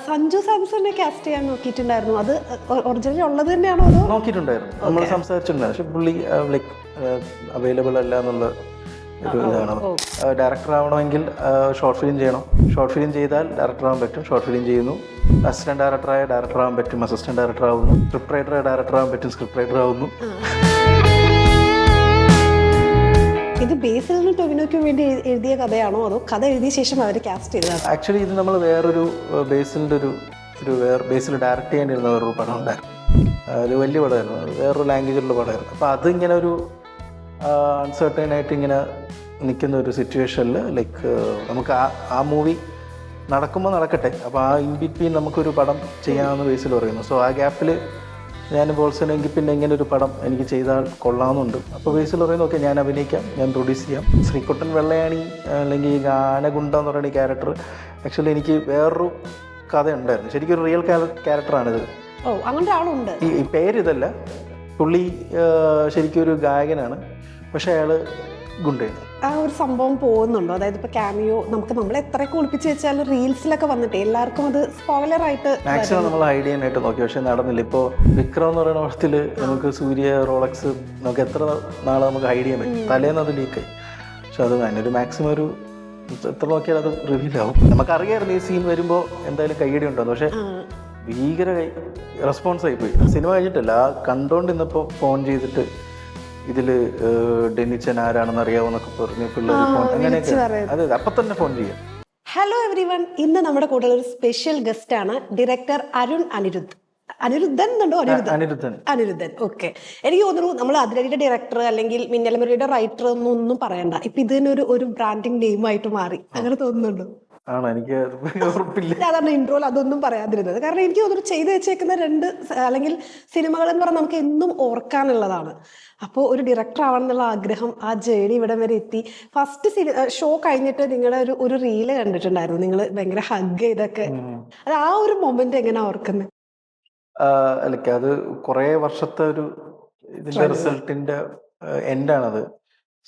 Sanju സാംസണിനെ cast ചെയ്യാൻ നോക്കിയിട്ടുണ്ടായിരുന്നു. അത് original ഉള്ളത് തന്നെയാണോ അതോ? നോക്കിയിട്ടുണ്ടായിരുന്നു, നമ്മൾ സംസാരിച്ചിട്ടുണ്ടായിരുന്നു. പക്ഷെ പുള്ളി ലൈക്ക് അവൈലബിൾ അല്ല എന്നുള്ള ഒരു ഇതാണ്. ഡയറക്ടർ ആവണമെങ്കിൽ ഷോർട്ട് ഫിലിം ചെയ്യണം. ഷോർട്ട് ഫിലിം ചെയ്താൽ ഡയറക്ടർ ആവാൻ പറ്റും. ഷോർട്ട് ഫിലിം ചെയ്യുന്നു. അസിസ്റ്റന്റ് ഡയറക്ടറായ ഡയറക്ടർ ആവാൻ പറ്റും, അസിസ്റ്റന്റ് ഡയറക്ടർ ആവുന്നു. സ്ക്രിപ്റ്റ് റൈറ്ററായ ഡയറക്ടർ ആവാൻ പറ്റും, സ്ക്രിപ്റ്റ് റൈറ്റർ ആവുന്നു. ഇത് ബേസിലിനും ടൊവിനോയ്ക്കും വേണ്ടി എഴുതിയ കഥയാണോ അതോ കഥ എഴുതിയ ശേഷം അവർ കാസ്റ്റ് ചെയ്തതാണ്? ആക്ച്വലി ഇത് നമ്മൾ വേറൊരു ബേസിലിൻ്റെ ബേസിൽ ഡയറക്റ്റ് ചെയ്യേണ്ടിരുന്ന വേറൊരു പടം ഉണ്ടായിരുന്നു. ഒരു വലിയ പടമായിരുന്നു, വേറൊരു ലാംഗ്വേജിലുള്ള പടമായിരുന്നു. അപ്പോൾ അതിങ്ങനെ ഒരു അൺസർട്ടൈൻ ആയിട്ട് ഇങ്ങനെ നിൽക്കുന്ന ഒരു സിറ്റുവേഷനിൽ ലൈക്ക് നമുക്ക് ആ മൂവി നടക്കുമ്പോൾ നടക്കട്ടെ, അപ്പോൾ ആ ഇൻ ബിറ്റ്വീൻ നമുക്കൊരു പടം ചെയ്യാമെന്ന് ബേസിൽ പറയുന്നു. സോ ആ ഗ്യാപ്പിൽ ഞാൻ ബോൾസനെങ്കിൽ പിന്നെ ഇങ്ങനെ ഒരു പടം എനിക്ക് ചെയ്താൽ കൊള്ളാമെന്നുണ്ട്. അപ്പോൾ ബേസിൽ പറയുന്നു, ഓക്കെ ഞാൻ അഭിനയിക്കാം, ഞാൻ പ്രൊഡ്യൂസ് ചെയ്യാം. ശ്രീകുട്ടൻ വെള്ളയാണി അല്ലെങ്കിൽ ഗാനഗുണ്ട എന്ന് പറയുന്ന ഈ ക്യാരക്ടർ ആക്ച്വലി എനിക്ക് വേറൊരു കഥ ഉണ്ടായിരുന്നു. ശരിക്കും ഒരു റിയൽ ക്യാരക്ടറാണിത്. ഓ, അങ്ങനെ ആളുണ്ട്. ഈ പേരിതല്ല, പുള്ളി ശരിക്കും ഒരു ഗായകനാണ്, പക്ഷെ അയാൾ ഗുണ്ടയാണ്. ആ ഒരു സംഭവം പോകുന്നുണ്ടോ? അതായത് ഇപ്പൊ ക്യാമിയോ നമ്മൾ എത്രയൊക്കെ ഒളിപ്പിച്ച് വെച്ചാലും റീൽസിലൊക്കെ വന്നിട്ട് എല്ലാവർക്കും അത് സ്പോയിലർ ആയിട്ട് മാക്സിമം നമ്മൾ ഹൈഡ് ചെയ്യാനായിട്ട് നോക്കി, പക്ഷെ നടന്നില്ല. ഇപ്പോൾ വിക്രം എന്ന് പറയുന്ന വർഷത്തിൽ നമുക്ക് സൂര്യ റോളക്സ് നമുക്ക് എത്ര നാളെ നമുക്ക് ഹൈഡ് ചെയ്യാൻ പറ്റും, തലേന്ന് അത് ലീക്കായി. പക്ഷെ അത് അതിനൊരു മാക്സിമം ഒരു എത്ര നോക്കിയാൽ അത് റിവീൽ ആവും. നമുക്കറിയായിരുന്നു ഈ സീൻ വരുമ്പോൾ എന്തായാലും കൈയടി ഉണ്ടാകുന്നു, പക്ഷെ ഭീകര റെസ്പോൺസ് ആയിപ്പോയി. സിനിമ കഴിഞ്ഞിട്ടല്ല, കണ്ടോണ്ട് ഇന്നിപ്പോൾ ഫോൺ ചെയ്തിട്ട് ഇതിൽ ഡെന്നിച്ചൻ ആരാണെന്ന് അറിയാവുന്നൊക്കെ പറഞ്ഞ് പിള്ളേർ ഫോൺ അങ്ങനെയൊക്കെ, അതെ അപ്പം തന്നെ ഫോൺ ചെയ്യാം. ഹലോ എവ്രി വൺ, ഇന്ന് നമ്മുടെ കൂടെ ഒരു സ്പെഷ്യൽ ഗസ്റ്റ് ആണ് ഡയറക്ടർ അരുൺ അനിരുദ്ധൻ. ഓക്കെ, എനിക്ക് തോന്നുന്നു നമ്മൾ അതിരടിയുടെ ഡയറക്ടർ അല്ലെങ്കിൽ മിന്നലമുരളിയുടെ റൈറ്റർ ഒന്നും പറയണ്ട, ഇപ്പൊ ഇതിനൊരു ബ്രാൻഡിങ് നെയിമായിട്ട് മാറി. അങ്ങനെ തോന്നുന്നുണ്ടോ? ആണോ, എനിക്ക് ഉറപ്പില്ല. അതാണ് ഇൻട്രോയിൽ അതൊന്നും പറയാതിരുന്നത്. കാരണം എനിക്ക് തോന്നുന്നു ചെയ്ത് വെച്ചേക്കുന്ന രണ്ട് അല്ലെങ്കിൽ സിനിമകൾ എന്ന് പറഞ്ഞാൽ നമുക്ക് എന്നും ഓർക്കാനുള്ളതാണ്. അപ്പോൾ ഒരു ഡയറക്ടർ ആവണം എന്നുള്ള ആഗ്രഹം, ആ ജേണി ഇവിടെ വരെ എത്തി. ഫസ്റ്റ് ഷോ കഴിഞ്ഞിട്ട് നിങ്ങളുടെ ഒരു റീല് കണ്ടിട്ടുണ്ടായിരുന്നു, നിങ്ങൾ ഭയങ്കര ഹഗ് ചെയ്തൊക്കെ. അത് ആ ഒരു മൊമെന്റ് എങ്ങനെ ഓർക്കുന്നത്? ലൈക്ക് അത് കുറേ വർഷത്തെ ഒരു ഇതിന്റെ റിസൾട്ടിന്റെ എൻഡാണത്.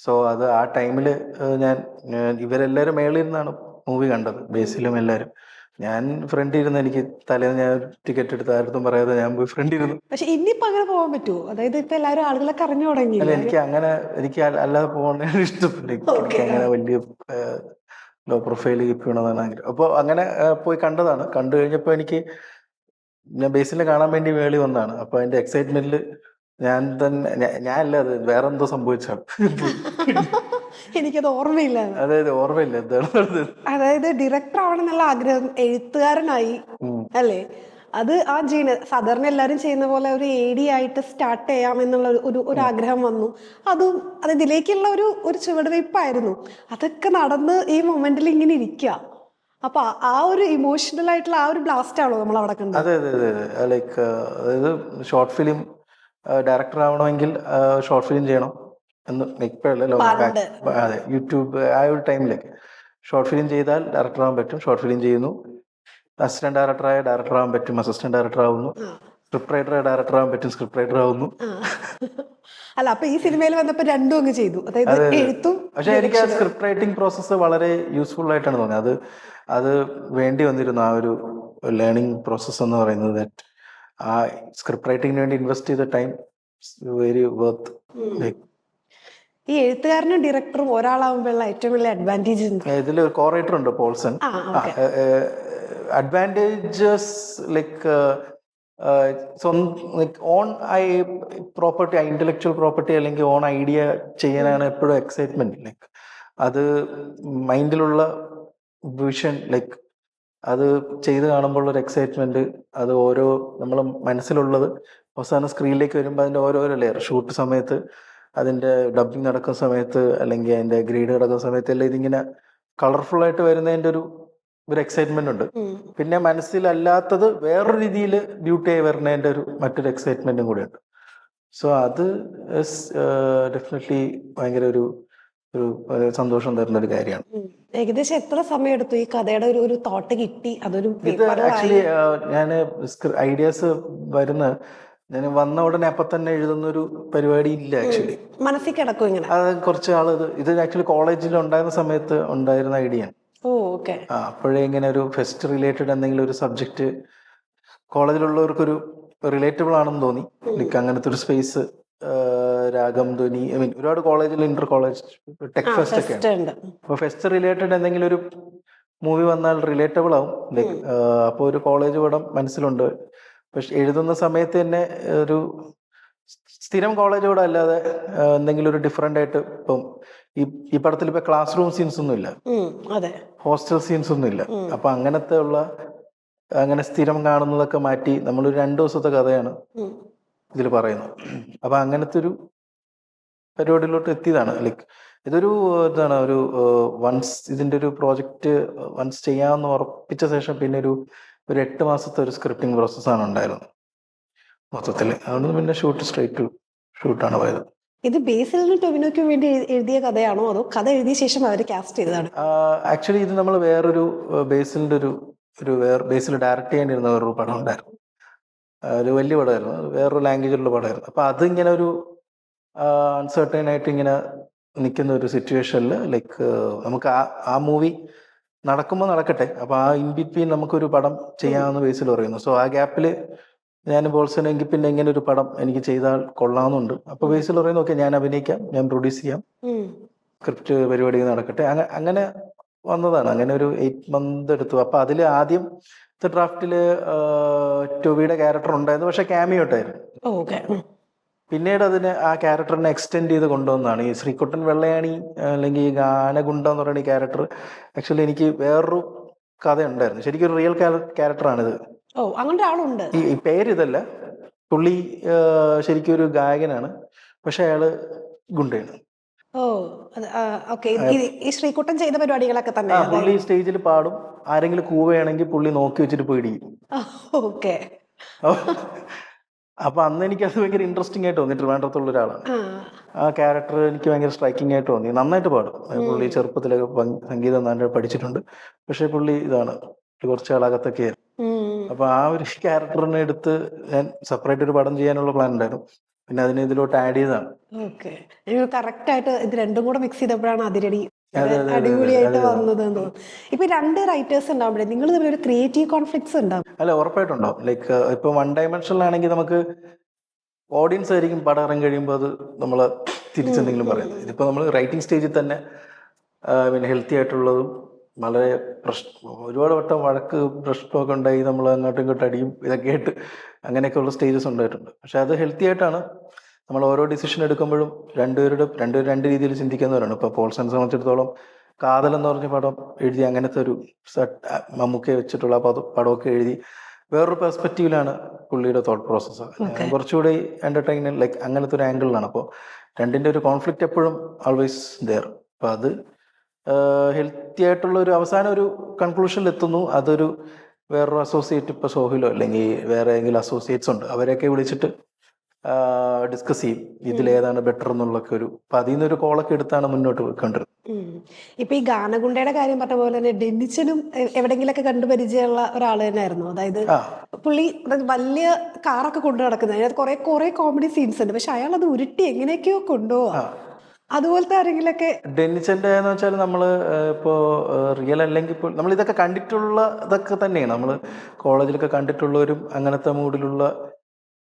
സോ അത് ആ ടൈമിൽ ഞാൻ ഇവരെല്ലാവരും മേളിൽ നിന്നാണ് മൂവി കണ്ടത്, ബേസിലും എല്ലാവരും. ഞാൻ ഫ്രണ്ട് ഇരുന്ന്, എനിക്ക് തലേന്ന് ഞാൻ ടിക്കറ്റ് എടുത്ത് ആർക്കും പറയാതെ ഞാൻ പോയി ഫ്രണ്ട് ഇരുന്നു. പക്ഷെ ഇനിയിപ്പോ അങ്ങനെ പോകാൻ പറ്റുമോ? അതായത് ഇപ്പൊ എല്ലാവരും ആളുകളൊക്കെ അറിഞ്ഞു തുടങ്ങി. അല്ല, എനിക്ക് അല്ലാതെ പോകണ ഇഷ്ടപ്പെട്ടില്ല. എനിക്ക് അങ്ങനെ വലിയ ലോ പ്രൊഫൈൽ കീപ്പ് ചെയ്യണമെന്നാണ് ആഗ്രഹം. അപ്പോൾ അങ്ങനെ പോയി കണ്ടതാണ്. കണ്ടു കഴിഞ്ഞപ്പോൾ ഞാൻ ബേസിനെ കാണാൻ വേണ്ടി വേളി വന്നതാണ്. അപ്പോൾ അതിന്റെ എക്സൈറ്റ്മെന്റിൽ ഞാനല്ല, അത് വേറെ എന്തോ സംഭവിച്ചാണ്. എനിക്കത് ഓർമ്മയില്ല. അതായത് ഓർമ്മയില്ല എന്താണ്. അതായത് ഡയറക്ടർ ആവണം എന്നുള്ള ആഗ്രഹം എഴുത്തുകാരനായി അല്ലേ? അത് ആ സാധാരണ എല്ലാവരും ചെയ്യുന്ന പോലെ ഒരു AD ആയിട്ട് സ്റ്റാർട്ട് ചെയ്യാം എന്നുള്ള ഒരു ആഗ്രഹം വന്നു. അത് ഇതിലേക്കുള്ള ഒരു ചുവടുവയ്പ്പായിരുന്നു. അതൊക്കെ നടന്ന് ഈ മൊമെന്റിൽ ഇങ്ങനെ ഇരിക്കുക. അപ്പൊ ആ ഒരു ഇമോഷണൽ ആയിട്ടുള്ള ആ ഒരു ബ്ലാസ്റ്റ് ആണോ നമ്മൾ അവിടെ കണ്ടത്? അതെ അതെ അതെ അതെ. ലൈക്ക് അതായത് ഷോർട്ട് ഫിലിം ഡയറക്ടർ ആവണമെങ്കിൽ ഷോർട്ട് ഫിലിം ചെയ്യണം എന്ന് ഇപ്പോഴല്ലേ, അതെ യൂട്യൂബ് ആ ഒരു ടൈമിലൊക്കെ ഷോർട്ട് ഫിലിം ചെയ്താൽ ഡയറക്ടർ ആവാൻ പറ്റും. ഷോർട്ട് ഫിലിം ചെയ്യുന്നു. അസിസ്റ്റന്റ് ഡയറക്ടറായ ഡയറക്ടർ ആവാൻ പറ്റും, അസിസ്റ്റന്റ് ഡയറക്ടർ ആവുന്നു. സ്ക്രിപ്റ്റ് റൈറ്ററായ ഡയറക്ടർ ആവാൻ പറ്റും, സ്ക്രിപ്റ്റ് റൈറ്റർ ആവുന്നു. അല്ല, അപ്പൊ ഈ സിനിമയിൽ വന്നപ്പോ രണ്ടും അങ്ങ് ചെയ്തു. അതായത് എഴുത്തും. പക്ഷെ എനിക്ക് ആ സ്ക്രിപ്റ്റ് റൈറ്റിംഗ് പ്രോസസ്സ് വളരെ യൂസ്ഫുൾ ആയിട്ടാണ് തോന്നിയത്. അത് വേണ്ടി വന്നിരുന്നു, ആ ഒരു ലേണിംഗ് പ്രോസസ്സ് എന്ന് പറയുന്നത്. ആ സ്ക്രിപ്റ്റ് റൈറ്റിംഗിന് വേണ്ടി ഇൻവെസ്റ്റ് ചെയ്ത ടൈം വെരി വർത്ത്. ഈ എഴുത്തുകാരനും ഡയറക്ടറും ഒരാളാവുമ്പോഴുള്ള ഏറ്റവും വലിയ അഡ്വാൻറ്റേജ് ഇതിൽ കോ റൈറ്റർ ഉണ്ട്, Paulson. Advantages like own property, intellectual property അല്ലെങ്കിൽ ഓൺ ഐഡിയ ചെയ്യാനാണ് എപ്പോഴും എക്സൈറ്റ്മെന്റ്. ലൈക്ക് അത് മൈൻഡിലുള്ള വിഷൻ, ലൈക്ക് അത് ചെയ്ത് കാണുമ്പോൾ ഒരു എക്സൈറ്റ്മെന്റ്, അത് ഓരോ നമ്മൾ മനസ്സിലുള്ളത് അവസാനം സ്ക്രീനിലേക്ക് വരുമ്പോൾ അതിൻ്റെ ഓരോരോ ലെയർ, ഷൂട്ട് സമയത്ത്, അതിൻ്റെ ഡബിങ് നടക്കുന്ന സമയത്ത്, അല്ലെങ്കിൽ അതിൻ്റെ ഗ്രീഡ് നടക്കുന്ന സമയത്ത് എല്ലാം ഇതിങ്ങനെ കളർഫുൾ ആയിട്ട് വരുന്നതിൻ്റെ ഒരു എക്സൈറ്റ്മെന്റ് ഉണ്ട്. പിന്നെ മനസ്സിലല്ലാത്തത് വേറൊരു രീതിയിൽ ബ്യൂട്ടി ആയി വരുന്നതിൻ്റെ മറ്റൊരു എക്സൈറ്റ്മെന്റും കൂടെ ഉണ്ട്. സോ അത് ഡെഫിനറ്റ്ലി ഭയങ്കര ഒരു സന്തോഷം തരുന്ന ഒരു കാര്യമാണ്. ഏകദേശം എത്ര സമയം എടുത്തു ഈ കഥയുടെ ഒരു തോട്ട് കിട്ടി? ഇത് ആക്ച്വലി ഞാൻ ഐഡിയാസ് ഞാൻ വന്ന ഉടനെ അപ്പൊ തന്നെ എഴുതുന്ന ഒരു പരിപാടി ഇല്ല. ആക്ച്വലി മനസ്സിൽ കിടക്കും ഇങ്ങനെ. അത് കുറച്ച് ഇത് ആക്ച്വലി കോളേജിൽ ഉണ്ടായിരുന്ന സമയത്ത് ഉണ്ടായിരുന്ന ഐഡിയ ആണ്. ഓ ഓക്കെ. അപ്പോഴേ ഇങ്ങനെ ഒരു ഫെസ്റ്റ് റിലേറ്റഡ് എന്തെങ്കിലും ഒരു സബ്ജക്റ്റ് കോളേജിലുള്ളവർക്കൊരു റിലേറ്റബിൾ ആണെന്ന് തോന്നി. ലൈക്ക് അങ്ങനത്തെ ഒരു സ്പേസ് രാഗം ധ്വനി, ഐ മീൻ ഒരുപാട് കോളേജിൽ ഇന്റർ കോളേജ് ടെക് ഫെസ്റ്റ് ഒക്കെയാണ്. അപ്പോൾ ഫെസ്റ്റ് റിലേറ്റഡ് എന്തെങ്കിലും ഒരു മൂവി വന്നാൽ റിലേറ്റബിൾ ആവും. ലൈക്ക് അപ്പോൾ ഒരു കോളേജ് പടം മനസ്സിലുണ്ട്. പക്ഷെ എഴുതുന്ന സമയത്ത് തന്നെ ഒരു സ്ഥിരം കോളേജ് പടം അല്ലാതെ എന്തെങ്കിലും ഒരു ഡിഫറെൻ്റ് ആയിട്ട്, ഇപ്പം ഈ പടത്തിൽ ഇപ്പം ക്ലാസ് റൂം സീൻസ് ഒന്നും ഇല്ല, ഹോസ്റ്റൽ സീൻസ് ഒന്നും ഇല്ല. അപ്പം അങ്ങനത്തെ ഉള്ള അങ്ങനെ സ്ഥിരം കാണുന്നതൊക്കെ മാറ്റി നമ്മളൊരു 2 ദിവസത്തെ കഥയാണ് ഇതിൽ പറയുന്നത്. അപ്പം അങ്ങനത്തെ ഒരു പരിപാടിയിലോട്ട് എത്തിയതാണ്. ലൈക്ക് ഇതൊരു എന്താണ് ഒരു വൺസ് ഇതിൻ്റെ ഒരു പ്രോജക്റ്റ് വൺസ് ചെയ്യാമെന്ന് ഉറപ്പിച്ച ശേഷം പിന്നെ ഒരു 8 മാസത്തെ ഒരു സ്ക്രിപ്റ്റിംഗ് പ്രോസസ്സാണ് ഉണ്ടായിരുന്നത് മൊത്തത്തിൽ. അതുകൊണ്ട് പിന്നെ സ്ട്രൈറ്റ് ഷൂട്ടാണ് പോയത്. ഇത് ബേസിലിനും ടൊവിനോയ്ക്കും വേണ്ടി എഴുതിയ കഥയാണോ അതോ കഥ എഴുതിയ ശേഷം അവർ കാസ്റ്റ് ചെയ്തതാണ്? ആക്ച്വലി ഇത് നമ്മൾ വേറൊരു ബേസിലിൻ്റെ ബേസിൽ ഡയറക്റ്റ് ചെയ്യേണ്ടിരുന്ന വേറൊരു പടം ഉണ്ടായിരുന്നു. ഒരു വലിയ പടമായിരുന്നു, വേറൊരു ലാംഗ്വേജിലുള്ള പടമായിരുന്നു. അപ്പോൾ അതിങ്ങനെ ഒരു അൺസർട്ടൈൻ ആയിട്ട് ഇങ്ങനെ നിൽക്കുന്ന ഒരു സിറ്റുവേഷനിൽ ലൈക്ക് നമുക്ക് ആ മൂവി നടക്കുമ്പോൾ നടക്കട്ടെ, അപ്പോൾ ആ ഇൻ ബിറ്റ്വീൻ നമുക്കൊരു പടം ചെയ്യാമെന്ന് ബേസിൽ പറയുന്നു. സോ ആ ഗ്യാപ്പിൽ ഞാൻ ബോൾസനെങ്കിൽ പിന്നെ ഇങ്ങനെ ഒരു പടം എനിക്ക് ചെയ്താൽ കൊള്ളാമെന്നുണ്ട്. അപ്പോൾ ബേസിൽ പറയുന്നു ഓക്കെ ഞാൻ അഭിനയിക്കാം, ഞാൻ പ്രൊഡ്യൂസ് ചെയ്യാം, സ്ക്രിപ്റ്റ് പരിപാടി നടക്കട്ടെ. അങ്ങനെ വന്നതാണ്. അങ്ങനെ ഒരു 8 മന്ത് എടുത്തു. അപ്പോൾ അതിൽ ആദ്യത്തെ ഡ്രാഫ്റ്റിൽ ടൊവിയുടെ ക്യാരക്ടർ ഉണ്ടായിരുന്നു, പക്ഷെ ക്യാമിയോ ആയിരുന്നു. പിന്നീട് ആ ക്യാരക്ടറിനെ എക്സ്റ്റെൻഡ് ചെയ്ത് കൊണ്ടുവന്നതാണ് ഈ ശ്രീകുട്ടൻ വെള്ളയാണി അല്ലെങ്കിൽ ഈ ഗാനഗുണ്ട എന്ന് പറയുന്ന ഈ ക്യാരക്ടർ. ആക്ച്വലി എനിക്ക് വേറൊരു കഥ ഉണ്ടായിരുന്നു, ശരിക്കും ഒരു റിയൽ ക്യാരക്ടറാണിത്. ഈ പേര് ഇതല്ല, പുള്ളി ശരിക്കും ഒരു ഗായകനാണ്, പക്ഷെ അയാള് ഗുണ്ടയാണ്. ശ്രീകുട്ടൻ ചെയ്ത പരിപാടികളൊക്കെ തന്നെ പുള്ളി സ്റ്റേജിൽ പാടും, ആരെങ്കിലും കൂവയാണെങ്കിൽ പുള്ളി നോക്കി വെച്ചിട്ട് പേടിക്കും. അപ്പൊ അന്ന് എനിക്കത് ഭയങ്കര ഇൻട്രസ്റ്റിംഗ് ആയിട്ട് തോന്നി. ട്രിവാൻഡ്രത്തുള്ള ഒരാളാണ് ആ ക്യാരക്ടർ. എനിക്ക് ഭയങ്കര സ്ട്രൈക്കിംഗ് ആയിട്ട് തോന്നി. നന്നായിട്ട് പാടും പുള്ളി. ചെറുപ്പത്തിലൊക്കെ സംഗീതം നന്നായിട്ട് പഠിച്ചിട്ടുണ്ട്, പക്ഷെ പുള്ളി ഇതാണ് കുറച്ച് ആളകത്തൊക്കെ ആയിരുന്നു. അപ്പൊ ആ ഒരു ക്യാരക്ടറിനെ എടുത്ത് ഞാൻ സെപ്പറേറ്റ് ഒരു പടം ചെയ്യാനുള്ള പ്ലാൻ ഉണ്ടായിരുന്നു. പിന്നെ അതിനെ ഇതിലോട്ട് ആഡ് ചെയ്തതാണ്. കറക്റ്റ് ആയിട്ട് ഇത് രണ്ടും കൂടെ മിക്സ് ചെയ്തപ്പോഴാണ് അതിരടി അടിപൊളിയായിട്ട് വന്നത്. ഇപ്പൊ 2 റൈറ്റേഴ്സ് ഉണ്ടാവുമ്പോഴേ നിങ്ങൾ തമ്മിൽ ഒരു ക്രിയേറ്റീവ് കോൺഫ്ലിക്ട്സ് ഉണ്ടാവും? അല്ല, ഉറപ്പായിട്ടുണ്ടാവും. ലൈക്ക് ഇപ്പൊ 1 ഡയമെൻഷനിലാണെങ്കിൽ നമുക്ക് ഓഡിയൻസ് ആയിരിക്കും പടം ഇറങ്ങി കഴിയുമ്പോൾ അത് നമ്മള് തിരിച്ചെന്തെങ്കിലും പറയുന്നത്. ഇതിപ്പോ നമ്മൾ റൈറ്റിംഗ് സ്റ്റേജിൽ തന്നെ പിന്നെ ഹെൽത്തി ആയിട്ടുള്ളതും വളരെ ഒരുപാട് വട്ടം വഴക്ക് പ്രശ്നമൊക്കെ ഉണ്ടായി, നമ്മൾ അങ്ങോട്ടും ഇങ്ങോട്ടും അടിയും ഇതൊക്കെ ആയിട്ട് അങ്ങനെയൊക്കെയുള്ള സ്റ്റേജസ് ഉണ്ടായിട്ടുണ്ട്. പക്ഷെ അത് ഹെൽത്തി ആയിട്ടാണ്. നമ്മൾ ഓരോ ഡിസിഷൻ എടുക്കുമ്പോഴും രണ്ടുപേരും 2 രീതിയിൽ ചിന്തിക്കുന്നവരാണ്. ഇപ്പോൾ പോൾസനെ സംബന്ധിച്ചിടത്തോളം കാതൽ എന്ന് പറഞ്ഞ പടം എഴുതി അങ്ങനത്തെ ഒരു മമ്മൂക്കയെ വെച്ചിട്ടുള്ള പടമൊക്കെ എഴുതി വേറൊരു പെർസ്പെക്റ്റീവിലാണ് പുള്ളിയുടെ തോട്ട് പ്രോസസ്സ്. കുറച്ചുകൂടി എന്റർടൈനർ ലൈക്ക് അങ്ങനത്തെ ഒരു ആംഗിളിലാണ്. അപ്പോൾ രണ്ടിൻ്റെ ഒരു കോൺഫ്ലിക്റ്റ് എപ്പോഴും ഓൾവേസ് ദെയർ. അപ്പോൾ അത് ഹെൽത്തി ആയിട്ടുള്ള ഒരു അവസാനം ഒരു കൺക്ലൂഷനിൽ എത്തുന്നു. അതൊരു വേറൊരു അസോസിയേറ്റ്, ഇപ്പോൾ സോഹിലോ അല്ലെങ്കിൽ വേറെ ഏതെങ്കിലും അസോസിയേറ്റ്സ് ഉണ്ട്, അവരെയൊക്കെ വിളിച്ചിട്ട് ഡിസ്കസ് ചെയ്യും ഇതിലേതാണ് ബെറ്റർ എന്നുള്ളൊക്കെ ഒരു. അപ്പൊ അതിൽ നിന്നൊരു കോളൊക്കെ എടുത്താണ് മുന്നോട്ട് വെക്കേണ്ടത്. ഇപ്പൊ ഈ ഗാനഗുണ്ടയുടെ കാര്യം പറഞ്ഞ പോലെ തന്നെ ഡെന്നിച്ചനും എവിടെങ്കിലൊക്കെ കണ്ടു പരിചയമുള്ള ഒരാൾ തന്നെയായിരുന്നു. അതായത് പുള്ളി വലിയ കാറൊക്കെ കൊണ്ടു നടക്കുന്നത്, അതിനകത്ത് കുറെ കോമഡി സീൻസ് ഉണ്ട്, പക്ഷെ അയാൾ അത് ഉരുട്ടി എങ്ങനെയൊക്കെയോ കൊണ്ടുപോവാ. അതുപോലത്തെ ആരെങ്കിലൊക്കെ? ഡെന്നിച്ചന്റെ എന്ന് വെച്ചാൽ നമ്മള് ഇപ്പോ റിയൽ അല്ലെങ്കിൽ ഇപ്പോൾ നമ്മൾ ഇതൊക്കെ കണ്ടിട്ടുള്ള ഇതൊക്കെ തന്നെയാണ്. നമ്മള് കോളേജിലൊക്കെ കണ്ടിട്ടുള്ളവരും അങ്ങനത്തെ മൂഡിലുള്ള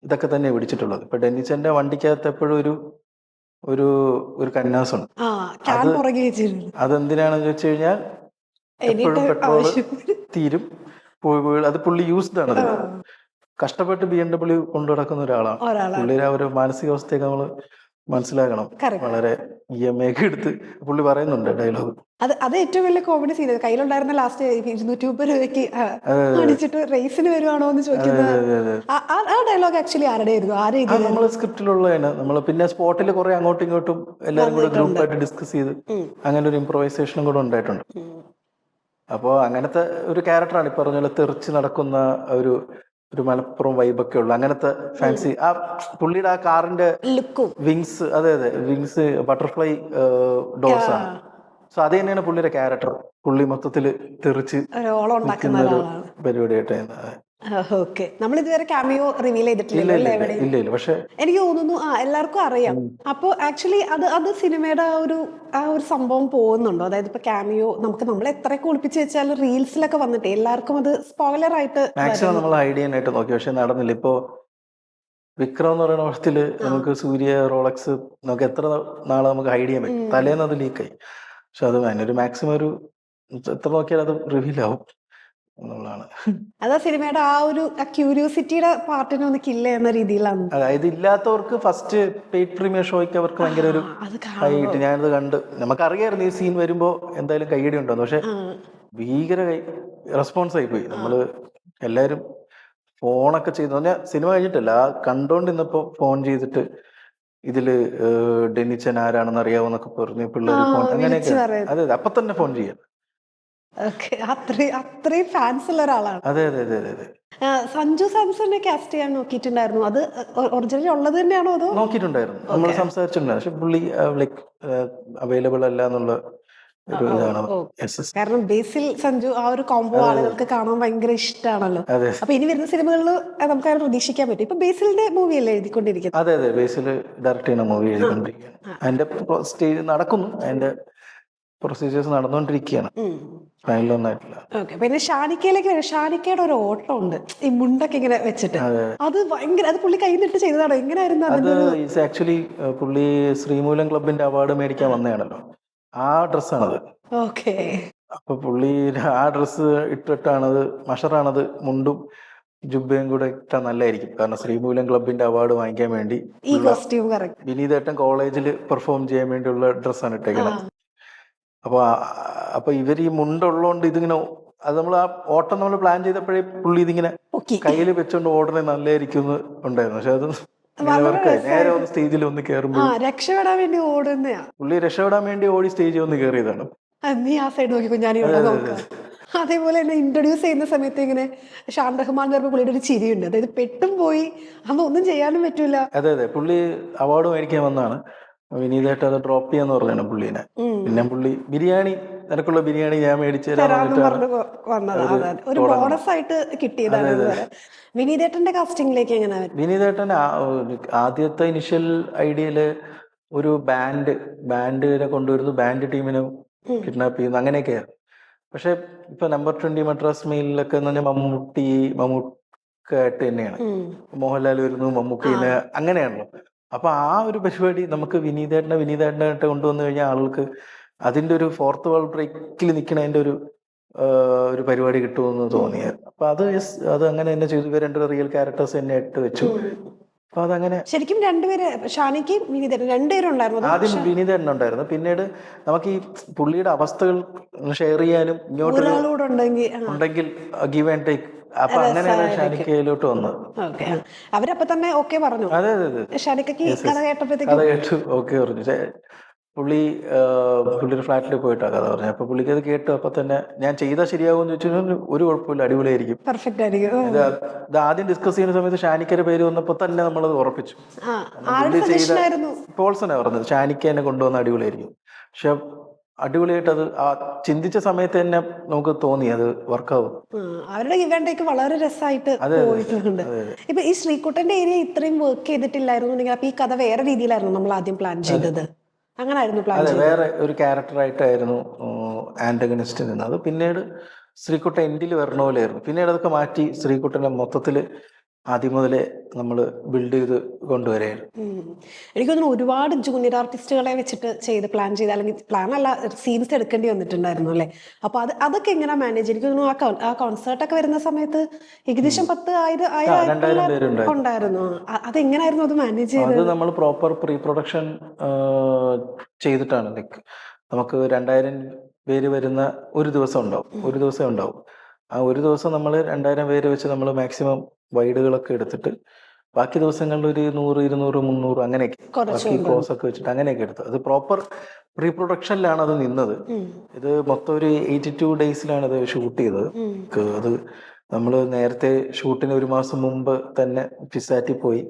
ഇതൊക്കെ തന്നെ പിടിച്ചിട്ടുള്ളത്. ഇപ്പൊ ഡെന്നിച്ചന്റെ വണ്ടിക്കകത്ത് എപ്പോഴും ഒരു ഒരു കന്നാസുണ്ട്. അതെന്തിനാണെന്ന് ചോദിച്ചു കഴിഞ്ഞാൽ എപ്പോഴും പെട്രോൾ തീരും, അത് പുള്ളി യൂസ്ഡ് ആണ്. കഷ്ടപ്പെട്ട് BMW കൊണ്ടു നടക്കുന്ന ഒരാളാണ്. പുള്ളിയുടെ ആ ഒരു മാനസികാവസ്ഥയൊക്കെ നമ്മള് മനസ്സിലാക്കണം. വളരെ EMI ഒക്കെ എടുത്ത് പുള്ളി പറയുന്നുണ്ട് ഡയലോഗ്. അത് ഏറ്റവും വലിയ കോമഡി സീൻ. കയ്യിലുണ്ടായിരുന്ന ലാസ്റ്റ് 250 രൂപയ്ക്ക് അടിച്ചിട്ട് റേസിന് വരുവാണോ എന്ന് ചോദിക്കുന്നത്. ആ ഡയലോഗ് ആക്ച്വലി ആരുടെ ആയിരുന്നു? നമ്മൾ സ്ക്രിപ്റ്റിലുള്ളതാണ്. നമ്മൾ പിന്നെ സ്പോട്ടിൽ കുറെ അങ്ങോട്ടും ഇങ്ങോട്ടും എല്ലാവരും കൂടെ ഗ്രൂപ്പായിട്ട് ഡിസ്കസ് ചെയ്ത് അങ്ങനെ ഒരു ഇംപ്രൊവൈസേഷനും കൂടെ ഉണ്ടായിട്ടുണ്ട്. അപ്പോൾ അങ്ങനത്തെ ഒരു ക്യാരക്ടറാണ്. ഈ പറഞ്ഞ പോലെ തെറിച്ച് നടക്കുന്ന ഒരു മലപ്പുറം വൈബൊക്കെ ഉള്ള അങ്ങനത്തെ ഫാൻസി. ആ പുള്ളിയുടെ ആ കാറിന്റെ വിങ്സ്, അതെ വിങ്സ് ബട്ടർഫ്ലൈ ഡോർസ് ആണ്. സോ അത് തന്നെയാണ് പുള്ളിയുടെ ക്യാരക്ടർ. പുള്ളി മൊത്തത്തില് തെറിച്ച് നിൽക്കുന്ന ഒരു പരിപാടിയായിട്ട്. ഓക്കെ. നമ്മൾ ഇതുവരെ ക്യാമിയോ റിവീൽ ഇല്ല ചെയ്തിട്ടില്ലല്ലോ ഇല്ല അല്ലേ ഇല്ല എവിടെയും? ഇല്ല ഇല്ല പക്ഷെ എനിക്ക് തോന്നുന്നു എല്ലാവർക്കും അറിയാം. അപ്പോൾ ആക്ച്വലി അത് സിനിമയുടെ ആ ഒരു സംഭവം പോകുന്നുണ്ടോ? അതായത് ഇപ്പൊ ക്യാമിയോ നമ്മൾ എത്രയൊക്കെ ഒളിപ്പിച്ച് വെച്ചാലും റീൽസിലൊക്കെ വന്നിട്ട് എല്ലാവർക്കും അത് സ്പോയിലർ ആയിട്ട് മാക്സിമം വരുന്നു. നമ്മൾ ഹൈഡ് ചെയ്യാനായിട്ട് നോക്കി, പക്ഷെ നടന്നില്ല. ഇപ്പോ വിക്രം എന്ന് പറയുന്ന പടത്തില് നമുക്ക് സൂര്യ റോളക്സ് നമുക്ക് എത്ര നാളെ നമുക്ക് ഹൈഡ് ചെയ്യാൻ പറ്റും, തലേന്ന് അത് ലീക്കായി. പക്ഷെ അത് അതിനൊരു മാക്സിമം ഒരു എത്ര നോക്കിയാൽ അത് റിവീൽ ആവും എന്നുള്ളതാണ്. അതാ സിനിമയുടെ ആ ഒരു ക്യൂരിയോസിറ്റിയുടെ പാർട്ടിനെ ഒന്ന് കില്ല എന്ന രീതിയിലാണ്. അതായത് ഇല്ലാത്തവർക്ക് ഫസ്റ്റ് പെയ്ഡ് പ്രീമിയർ ഷോയ്ക്ക് അവർക്ക് ഭയങ്കര ഒരു അത് ഹൈറ്റ്. ഞാനത് കണ്ട് നമുക്കറിയായിരുന്നു ഈ സീൻ വരുമ്പോ എന്തായാലും കൈയടി ഉണ്ടെന്ന്, പക്ഷെ ഭീകര റെസ്പോൺസ് ആയിപ്പോയി. നമ്മള് എല്ലാരും ഫോണൊക്കെ ചെയ്തു പറഞ്ഞാൽ സിനിമ കഴിഞ്ഞിട്ടല്ല, ആ കണ്ടോണ്ടിരുന്നപ്പോ ഫോൺ ചെയ്തിട്ട് ഇതില് ഡെന്നിച്ചൻ ആരാണെന്ന് അറിയാവോന്നൊക്കെ പറഞ്ഞു പിള്ളേർ ഫോൺ അങ്ങനെയൊക്കെ. അതെ അതെ, അപ്പൊ തന്നെ ഫോൺ ചെയ്യാം. ഓക്കെ. അത്രയും ഫാൻസ് ഉള്ള ഒരാളാണ്. അതെ അതെ അതെ അതെ അതെ. സഞ്ജു സാംസണിനെ കാസ്റ്റ് ചെയ്യാൻ നോക്കിയിട്ടുണ്ടായിരുന്നു. അത് ഒറിജിനലി ഉള്ളത് തന്നെയാണോ അതോ? നോക്കിയിട്ടുണ്ടായിരുന്നു, നമ്മൾ സംസാരിച്ചിട്ടുണ്ടായിരുന്നു. പക്ഷെ പുള്ളി ലൈക്ക് അവൈലബിൾ അല്ല എന്നുള്ള ഒരു ഇതാണ്. കാരണം ബേസിൽ സഞ്ജു ആ ഒരു കോംബോ ആളുകൾക്ക് കാണാൻ ഭയങ്കര ഇഷ്ടമാണല്ലോ. അതെ അപ്പൊ ഇനി വരുന്ന സിനിമകളിൽ നമുക്ക് അത് പ്രതീക്ഷിക്കാൻ പറ്റും. ഇപ്പൊ ബേസിലിന്റെ മൂവി അല്ലേ എഴുതിക്കൊണ്ടിരിക്കുന്നത്? അതെ അതെ, ബേസിൽ ഡയറക്റ്റ് ചെയ്യുന്ന മൂവി എഴുതിക്കൊണ്ടിരിക്കുകയാണ്. അതിന്റെ സ്റ്റേജ് നടക്കുന്നു, അതിന്റെ പ്രൊസീജിയേഴ്സ് നടന്നുകൊണ്ടിരിക്കുകയാണ്, ഫൈനലൊന്നായിട്ടില്ല. ഓക്കെ. പിന്നെ ഷാനിക്കയിലേക്ക് വരും. ഷാനിക്കയുടെ ഒരു ഓട്ടം ഉണ്ട്, ഈ മുണ്ടൊക്കെ ഇങ്ങനെ വെച്ചിട്ട്. അത് ഭയങ്കര, അത് പുള്ളി കൈ നിട്ട് ചെയ്തതാണോ? എങ്ങനെയായിരുന്നു അത് അതിന്റെ? ആക്ച്വലി പുള്ളി ശ്രീമൂലം ക്ലബിന്റെ അവാർഡ് മേടിക്കാൻ വന്നതാണല്ലോ, ആ ഡ്രസ്സാണത്. ഓക്കെ. അപ്പൊ പുള്ളി ആ ഡ്രസ്സ് ഇട്ടിട്ടാണത്, മഷറാണത്, മുണ്ടും ജുബയും കൂടെ ഇട്ടാൽ നല്ലതായിരിക്കും. കാരണം ശ്രീമൂലം ക്ലബിന്റെ അവാർഡ് വാങ്ങിക്കാൻ വേണ്ടി ഈ കോസ്റ്റ്യൂം കറക്റ്റ്. വിനീതേട്ടൻ കോളേജിൽ പെർഫോം ചെയ്യാൻ വേണ്ടിയുള്ള ഡ്രസ്സാണ് ഇട്ടേക്കണത്. അപ്പൊ ഇവർ ഈ മുണ്ടുള്ളതുകൊണ്ട് ഇതിങ്ങനെ, അത് നമ്മൾ ആ ഓട്ടം നമ്മൾ പ്ലാൻ ചെയ്തപ്പോഴേ പുള്ളി ഇതിങ്ങനെ കയ്യിൽ വെച്ചോണ്ട് ഓടണേ നല്ലതായിരിക്കും എന്ന് ഉണ്ടായിരുന്നു. പക്ഷെ അത് വർക്കായി. നേരെ ഒന്ന് സ്റ്റേജിൽ ഒന്ന് കയറുമ്പോൾ രക്ഷപ്പെടാൻ വേണ്ടി ഓടുന്നയാ പുള്ളി, രക്ഷപ്പെടാൻ വേണ്ടി ഓടി സ്റ്റേജിൽ ഒന്ന് കയറിയതാണ്. നീ ആ സൈഡ് നോക്കിക്കോ, ഞാൻ ഇവിടെ നോക്കാം. അതേപോലെ തന്നെ ഇൻട്രൊഡ്യൂസ് ചെയ്യുന്ന സമയത്ത് ഇങ്ങനെ ഷാൻ റഹ്മാൻ പറഞ്ഞ പുള്ളിയുടെ ഒരു ചിരിയുണ്ട്. അതായത് പെട്ടും പോയി, അന്ന് ഒന്നും ചെയ്യാനും പറ്റൂല. അതെ അതെ, പുള്ളി അവാർഡ് മേടിക്കാൻ വന്നതാണ്. വിനീതായിട്ട് അത് ഡ്രോപ്പ് ചെയ്യാന്ന് പറഞ്ഞാണ് പുള്ളീനെ. പിന്നെ പുള്ളി ബിരിയാണി, നിനക്കുള്ള ബിരിയാണി ഞാൻ മേടിച്ചു തരാമെന്ന് പറഞ്ഞു വന്നതാണ്. ഒരു ബോണസ് ആയിട്ട് കിട്ടിയതാണ്. വിനീതേട്ടന്റെ കാസ്റ്റിംഗിലേക്ക് എങ്ങനെ? വിനീതേട്ടൻ ആദ്യത്തെ ഇനിഷ്യൽ ഐഡിയയില് ഒരു ബാൻഡിനെ കൊണ്ടുവരുന്നു, ബാൻഡ് ടീമിനെ കിഡ്നാപ്പ് ചെയ്യുന്നു, അങ്ങനെയൊക്കെയായിരുന്നു. പക്ഷെ ഇപ്പൊ നമ്പർ 20 മദ്രാസ് മെയിലൊക്കെ എന്ന് പറഞ്ഞാൽ മമ്മൂക്കായിട്ട് തന്നെയാണ്. മോഹൻലാൽ വരുന്നു, മമ്മൂക്കിന്, അങ്ങനെയാണല്ലോ. അപ്പൊ ആ ഒരു പരിപാടി നമുക്ക് വിനീതേട്ടനായിട്ട് കൊണ്ടുവന്നു കഴിഞ്ഞാൽ ആളുകൾക്ക് അതിന്റെ ഒരു ഫോർത്ത് വേൾഡ് ബ്രേക്കിൽ നിൽക്കണതിന്റെ ഒരു പരിപാടി കിട്ടുമെന്ന് തോന്നിയായിരുന്നു. അപ്പൊ അത് അങ്ങനെ തന്നെ ചെയ്തു. ഇവർ രണ്ട് റിയൽ ക്യാരക്ടേഴ്സ് തന്നെ ഇട്ട് വെച്ചു. അപ്പൊ അതങ്ങനെ ശരിക്കും രണ്ടുപേര്, ഷാനിക്കും വിനീതേട്ടൻ രണ്ടുപേരും ഉണ്ടായിരുന്നു. ആദ്യം വിനീതേട്ടൻ ഉണ്ടായിരുന്നു, പിന്നീട് നമുക്ക് ഈ പുള്ളിയുടെ അവസ്ഥകൾ ഷെയർ ചെയ്യാനും ഉണ്ടെങ്കിൽ ഗിവ് ആൻഡ് ടേക്ക്, അപ്പൊ അങ്ങനെയാണ് ഷാനിക്കയിലോട്ട് വന്നത്. അവരപ്പൊ തന്നെ ഓക്കെ പറഞ്ഞു. അതെ അതെ അതെ, ഷാനിക്കയ്ക്ക് കഥ കഥ കേട്ടു ഓക്കെ പറഞ്ഞു. പുള്ളിയുടെ ഫ്ലാറ്റിൽ പോയിട്ടാണ് കഥ പറഞ്ഞു. അപ്പൊ പുള്ളിക്ക് അത് കേട്ടു. അപ്പൊ തന്നെ ഞാൻ ചെയ്താൽ ശരിയാകുമെന്ന് ചോദിച്ചാൽ ഒരു കുഴപ്പമില്ല, അടിപൊളിയായിരിക്കും, പെർഫെക്റ്റ് ആയിരിക്കും. ഇത് ആദ്യം ഡിസ്കസ് ചെയ്യുന്ന സമയത്ത് ഷാനിക്കയുടെ പേര് വന്നപ്പോ തന്നെ നമ്മളത് ഉറപ്പിച്ചു. പോൾസനാ പറഞ്ഞത് ഷാനിക്കനെ കൊണ്ടുവന്ന അടിപൊളിയായിരിക്കും. പക്ഷെ അടിപൊളിയായിട്ട് അത് ചിന്തിച്ച സമയത്ത് തന്നെ നമുക്ക് തോന്നി അത് വർക്കാവും. അവരുടെ ഇവന്റേക്ക് വളരെ രസമായിട്ട് പോയിട്ടുണ്ട്. ഇപ്പൊ ഈ ശ്രീകുട്ടന്റെ ഏരിയ ഇത്രയും വർക്ക് ചെയ്തിട്ടില്ലായിരുന്നു. അപ്പൊ ഈ കഥ വേറെ രീതിയിലായിരുന്നു നമ്മൾ ആദ്യം പ്ലാൻ ചെയ്തത്. അങ്ങനായിരുന്നു പ്ലാൻ ചെയ്തത്. വേറെ ഒരു ക്യാരക്ടറായിട്ടായിരുന്നു ആന്റഗണിസ്റ്റ് നിന്നത്. പിന്നീട് ശ്രീകുട്ടൻ എൻഡിൽ വരണ പോലെയായിരുന്നു. പിന്നീട് അതൊക്കെ മാറ്റി ശ്രീകുട്ടനെ മൊത്തത്തില് ആദ്യം മുതലേ നമ്മൾ ബിൽഡ് ചെയ്ത് കൊണ്ടുവരായിരുന്നു. എനിക്ക് തോന്നുന്നു ഒരുപാട് ജൂനിയർ ആർട്ടിസ്റ്റുകളെ വെച്ചിട്ട് പ്ലാൻ ചെയ്ത്, അല്ലെങ്കിൽ പ്ലാൻ അല്ല, സീൻസ് എടുക്കേണ്ടി വന്നിട്ടുണ്ടായിരുന്നു അല്ലേ? അപ്പൊ അതൊക്കെ എങ്ങനെ മാനേജ്? എനിക്ക് തോന്നുന്നു ആ കോൺസേർട്ടൊക്കെ വരുന്ന സമയത്ത് ഏകദേശം 10,000 ഉണ്ടായിരുന്നു. അതെങ്ങനായിരുന്നു അത് മാനേജ് ചെയ്തത്? അത് നമ്മൾ പ്രോപ്പർ പ്രീ പ്രൊഡക്ഷൻ ചെയ്തിട്ടാണ്. ലൈക്ക് നമുക്ക് 2,000 പേര് വരുന്ന ഒരു ദിവസം ഉണ്ടാവും. ആ ഒരു ദിവസം നമ്മൾ 2,000 പേര് വെച്ച് നമ്മൾ മാക്സിമം വൈഡുകളൊക്കെ എടുത്തിട്ട് ബാക്കി ദിവസങ്ങളിൽ ഒരു 100, 200, 300 അങ്ങനെയൊക്കെ ബാക്കി ക്രോസ് ഒക്കെ വെച്ചിട്ട് അങ്ങനെയൊക്കെ എടുത്തത്. അത് പ്രോപ്പർ പ്രീ പ്രൊഡക്ഷനിലാണ് അത് നിന്നത്. ഇത് മൊത്തം ഒരു 82 ഡേയ്സിലാണ് ഇത് ഷൂട്ട് ചെയ്തത്. അത് നമ്മൾ നേരത്തെ ഷൂട്ടിന് 1 മാസം മുമ്പ് തന്നെ ഫിസാറ്റിൽ പോയി